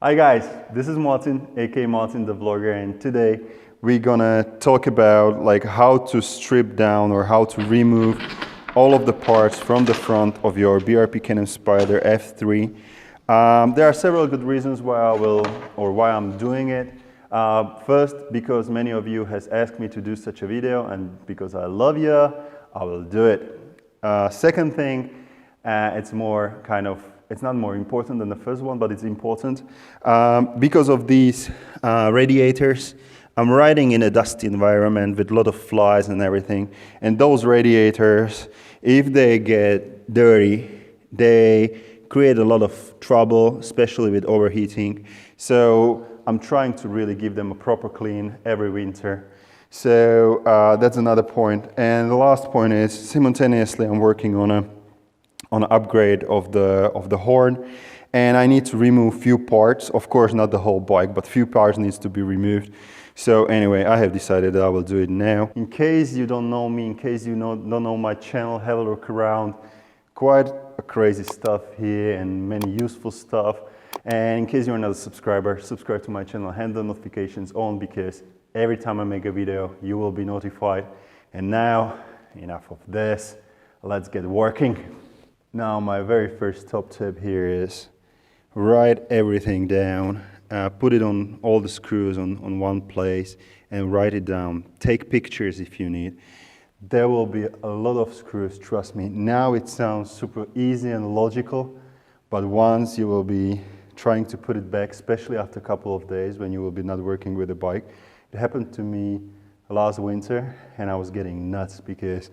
Hi guys, this is Martin, aka MartinTheVlogger, and today we're gonna talk about how to strip down or how to remove all of the parts from the front of your BRP CanAm Spyder F3. There are several good reasons why I'm doing it. First, because many of you has asked me to do such a video, and because I love you, I will do it. Second thing, it's not more important than the first one, but it's important. Because of these radiators, I'm riding in a dusty environment with a lot of flies and everything. And those radiators, if they get dirty, they create a lot of trouble, especially with overheating. So I'm trying to really give them a proper clean every winter. So that's another point. And the last point is, simultaneously, I'm working on an upgrade of the horn, and I need to remove few parts. Of course, not the whole bike, but few parts needs to be removed. So anyway, I have decided that I will do it now. In case you don't know me, in case you don't know my channel, have a look around. Quite a crazy stuff here and many useful stuff. And in case you're not a subscriber, subscribe to my channel, hand the notifications on, because every time I make a video, you will be notified. And now, enough of this, let's get working. Now, my very first top tip here is write everything down, put it on all the screws on one place and write it down. Take pictures if you need. There will be a lot of screws, trust me. Now it sounds super easy and logical, but once you will be trying to put it back, especially after a couple of days when you will be not working with the bike. It happened to me last winter and I was getting nuts because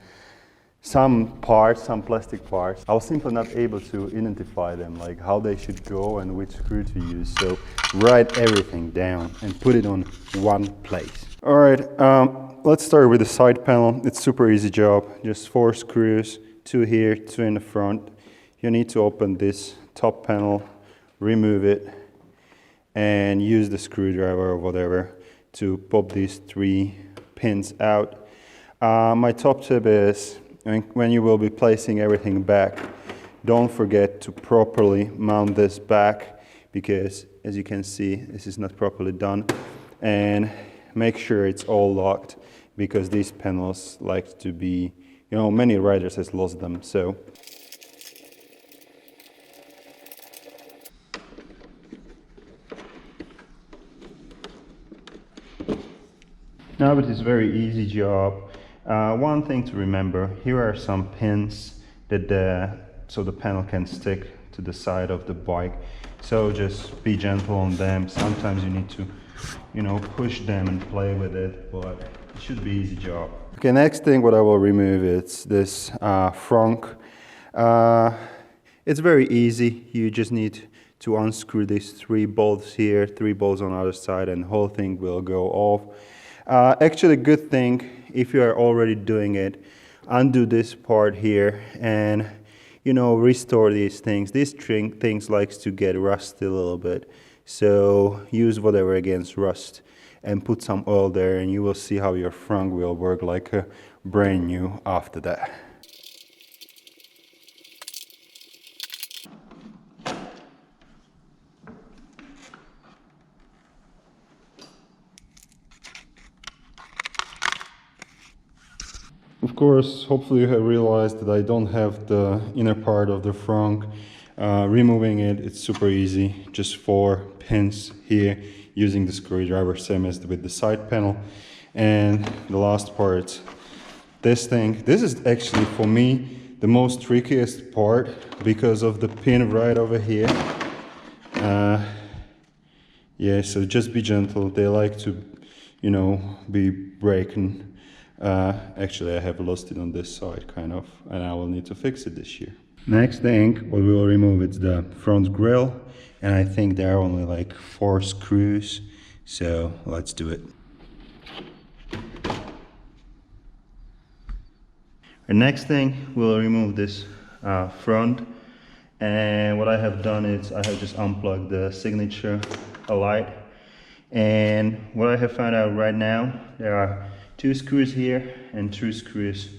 some plastic parts, I was simply not able to identify them, like how they should go and which screw to use. So write everything down and put it on one place. All right, let's start with the side panel. It's super easy job, just 4 screws, 2 here, 2 in the front. You need to open this top panel, remove it, and use the screwdriver or whatever to pop these 3 pins out. My top tip is, when you will be placing everything back, don't forget to properly mount this back, because as you can see, this is not properly done. And make sure it's all locked, because these panels like to be, many riders has lost them. So now it is a very easy job. One thing to remember, here are some pins that so the panel can stick to the side of the bike. So just be gentle on them. Sometimes you need to, push them and play with it, but it should be easy job. Okay, next thing what I will remove is this frunk. It's very easy. You just need to unscrew these 3 bolts here, 3 bolts on the other side, and the whole thing will go off. Actually, good thing, if you are already doing it, undo this part here and restore these things. These things likes to get rusty a little bit, so use whatever against rust and put some oil there, and you will see how your frunk will work like a brand new after that. Of course, hopefully you have realized that I don't have the inner part of the frunk. Removing it, it's super easy. Just 4 pins here using the screwdriver, same as with the side panel. And the last part, this thing. This is actually, for me, the most trickiest part because of the pin right over here. Yeah, so just be gentle. They like to, be breaking. Actually, I have lost it on this side, kind of, and I will need to fix it this year. Next thing, what we will remove is the front grille, and I think there are only like 4 screws, so let's do it. The next thing, we'll remove this front, and what I have done is I have just unplugged the signature light, and what I have found out right now, there are 2 screws here and 2 screws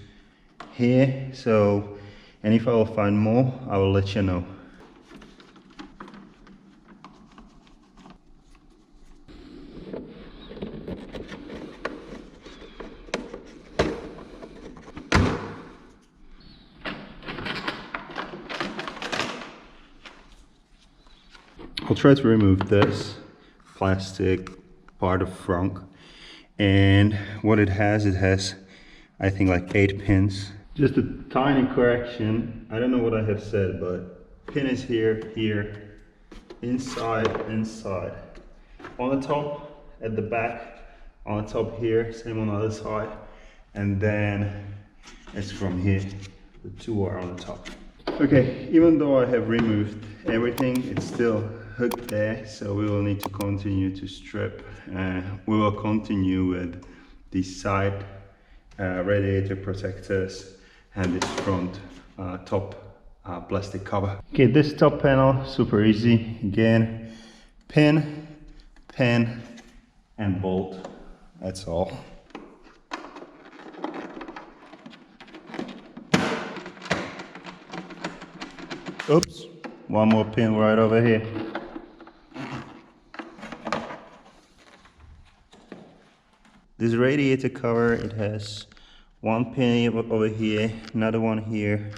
here. So, and if I will find more, I will let you know. try to remove this plastic part of frunk, and what it has I think like 8 pins. Just a tiny correction, I don't know what I have said, but pin is here, here, inside, on the top, at the back, on the top here, same on the other side, and then it's from here, the 2 are on the top. Okay, even though I have removed everything, it's still hooked there, so we will need to continue to strip. We will continue with the side radiator protectors and this front top plastic cover. Okay, this top panel, super easy. Again, pin, and bolt, that's all. Oops, one more pin right over here. This radiator cover, it has one pin over here, another one here,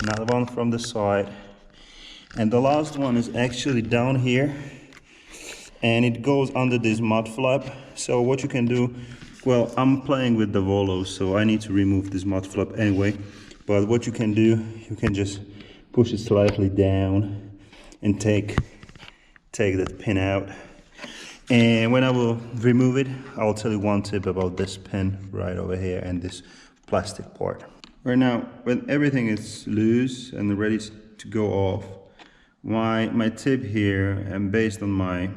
another one from the side, and the last one is actually down here, and it goes under this mud flap. So what you can do, well, I'm playing with the Volo, so I need to remove this mud flap anyway. But what you can do, you can just push it slightly down and take that pin out. And when I will remove it, I'll tell you one tip about this pin right over here and this plastic part. Right now, when everything is loose and ready to go off, my tip here, and based on my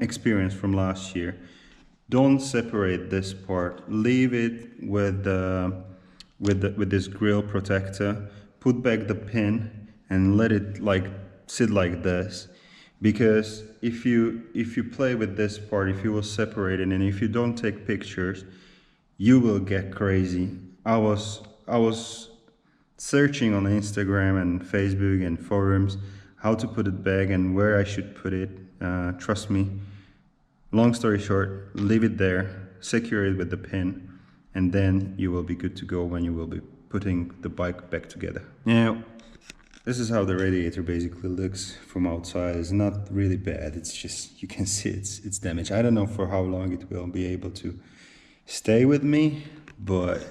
experience from last year, don't separate this part. Leave it with this grill protector. Put back the pin and let it like sit like this. Because if you play with this part, if you will separate it and if you don't take pictures, you will get crazy. I was searching on Instagram and Facebook and forums how to put it back and where I should put it. Trust me. Long story short, leave it there, secure it with the pin, and then you will be good to go when you will be putting the bike back together. Now, this is how the radiator basically looks from outside. It's not really bad, it's just, you can see it's damaged. I don't know for how long it will be able to stay with me, but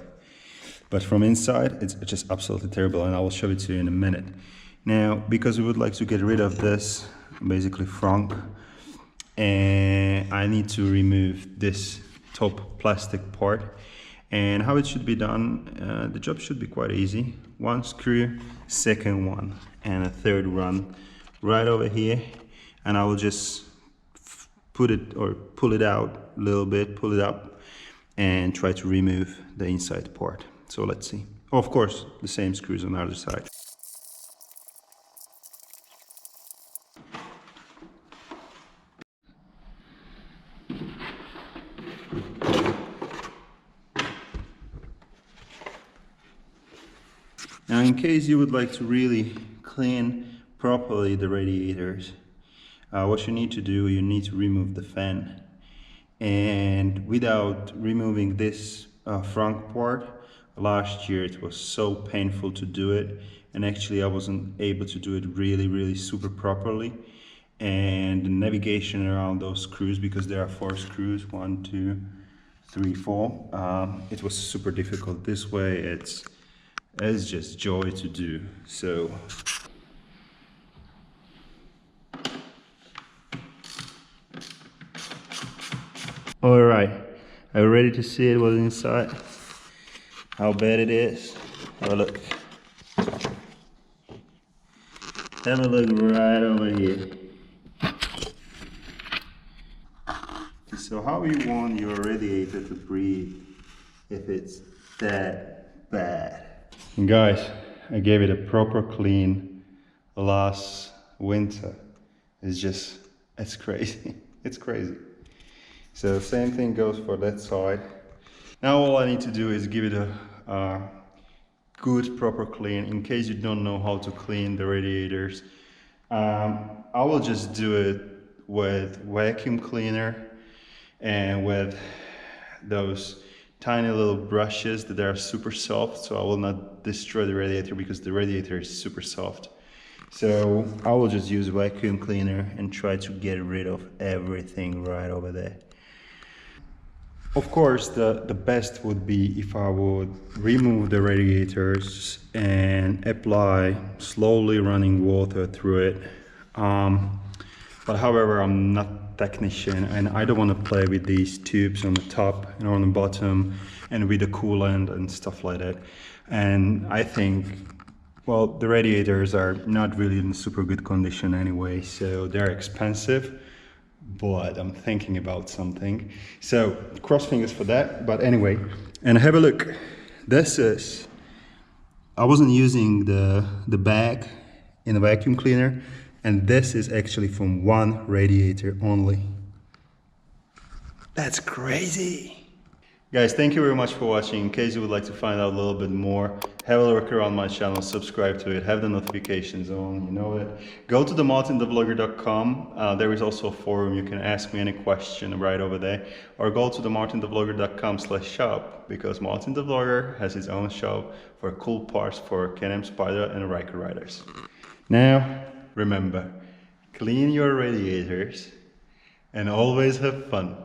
from inside, it's just absolutely terrible, and I will show it to you in a minute. Now, because we would like to get rid of this, basically frunk, and I need to remove this top plastic part. And how it should be done, the job should be quite easy. One screw, second one, and a third one right over here. And I will just put it or pull it out a little bit, pull it up, and try to remove the inside part. So let's see. Oh, of course, the same screws on the other side. Now, in case you would like to really clean properly the radiators, what you need to do, you need to remove the fan. And without removing this front part, last year it was so painful to do it, and actually I wasn't able to do it really super properly. And the navigation around those screws, because there are 4 screws, 1, 2, 3, 4, it was super difficult. This way it's just joy to do. So all right, are you ready to see it what's inside? How bad it is? Have a look. Have a look right over here. So how you want your radiator to breathe if it's that bad? And guys, I gave it a proper clean last winter. It's crazy. It's crazy. So same thing goes for that side. Now all I need to do is give it a good proper clean. In case you don't know how to clean the radiators, I will just do it with vacuum cleaner and with those tiny little brushes that are super soft, so I will not destroy the radiator because the radiator is super soft. So I will just use vacuum cleaner and try to get rid of everything right over there. Of course, the best would be if I would remove the radiators and apply slowly running water through it. But however, I'm not technician and I don't want to play with these tubes on the top and on the bottom and with the coolant and stuff like that. And I think, well, the radiators are not really in super good condition anyway, so they're expensive. But I'm thinking about something. So cross fingers for that. But anyway, and have a look. This is, I wasn't using the bag in the vacuum cleaner, and this is actually from one radiator only. That's crazy. Guys, thank you very much for watching. In case you would like to find out a little bit more, have a look around my channel, subscribe to it, have the notifications on, you know it. Go to the MartinTheVlogger.com. There is also a forum. You can ask me any question right over there. Or go to the MartinTheVlogger.com/shop, because Martin the Vlogger has his own shop for cool parts for CanAm, Spyder and Ryker riders. Now, remember, clean your radiators and always have fun.